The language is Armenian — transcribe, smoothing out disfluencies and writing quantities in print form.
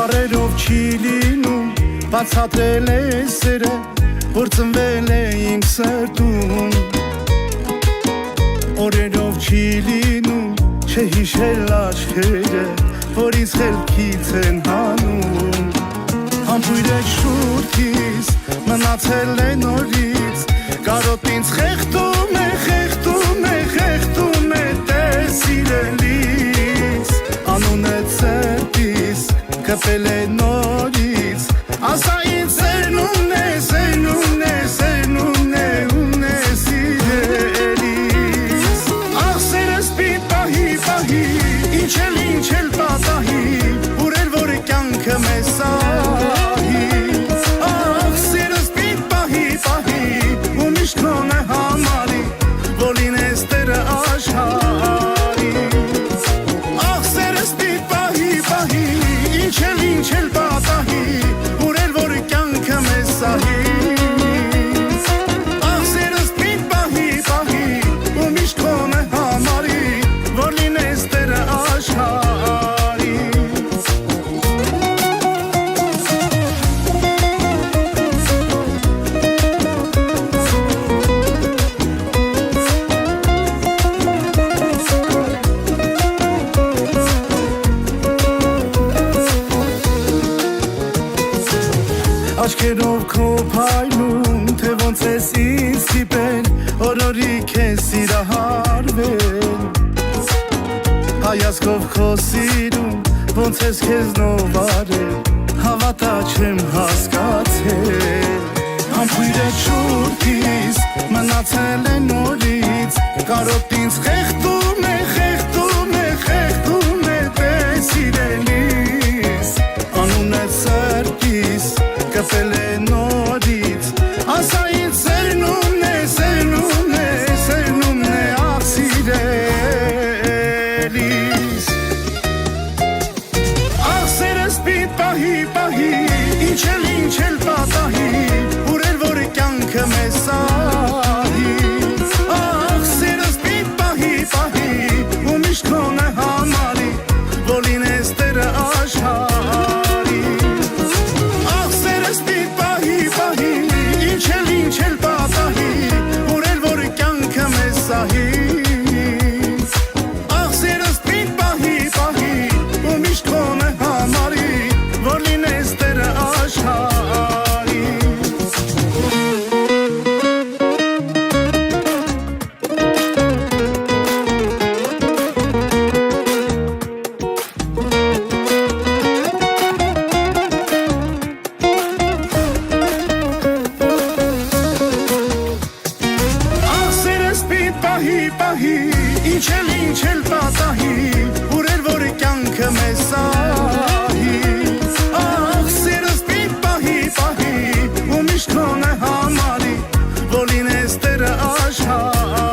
Բարերով չի լինում բացատրել է սերը որ ծնվել է իմ սրտում Օրերով չի լինում չհիշել աչքերը որ ինձ խելքից են հանում Համբույր է շուրթից մնացել է նորից Կարոտ ինձ խեղդում է, խեղդում է, խեղդում է տես սիրելիս Անունը ծերտիս կպել է նորից Ասա ինձ սերնումն է, սերնումն է, սերնումն է, ումն է սիրելիս Աղ սերս պիտ պահի, պահի, ինչ էլ պատահի Ուրեր որ կյանքը մեզ սահի Աղ սերս պիտ պահի, պահի, ու միշտ քոնը համարի Որ լինես տերը աշխարի Աղ սերս պիտ պահի, պահի, ինչ էլ պատահի Ուրեր որ կյանքը մեզ սահի Աղ սերս պիտ պահի, պահի, ու միշտ քոնը համարի Որ լինես տերը աշխարի Աչքերով քո փայլում, թե ոնց ես ինձ սիպել Օրորի քեզ սիրահարվել Հայացքով քո սիրում, ոնց ես քեզնով արել Հավատա չեմ հասկացել Համբույր է շուրթից, մնացել է նորից Կարոտ ինձ խեղդում է, խեղդում է, խեղդում է տես սիրելիս Անունը ծերտիս կպել է նորից Ասա ինձ սերնումն է, սերնումն է, սերնումն է աղ սիրելիս Աղ սերս պիտ պահի, պահի, ինչ էլ պատահի Ուրեր որ կյանքը մեզ սահի Աղ սերս պիտ պահի, պահի, ու միշտ քոնը համարի Որ լինես տերը աշխարի Ինչ էլ պատահի, ուրեր որ կյանքը մեզ սահի Աղ սերս պիտ պահի, պահի, ու միշտ քոնը համարի Որ լինես տերը աշխարի Պահի, ինչ էլ պատահի Ուրեր որ կյանքը մեզ սահի Աղ սերս պիտ պահի, պահի Ու միշտ քոնը համարի Որ լինես տերը աշխարի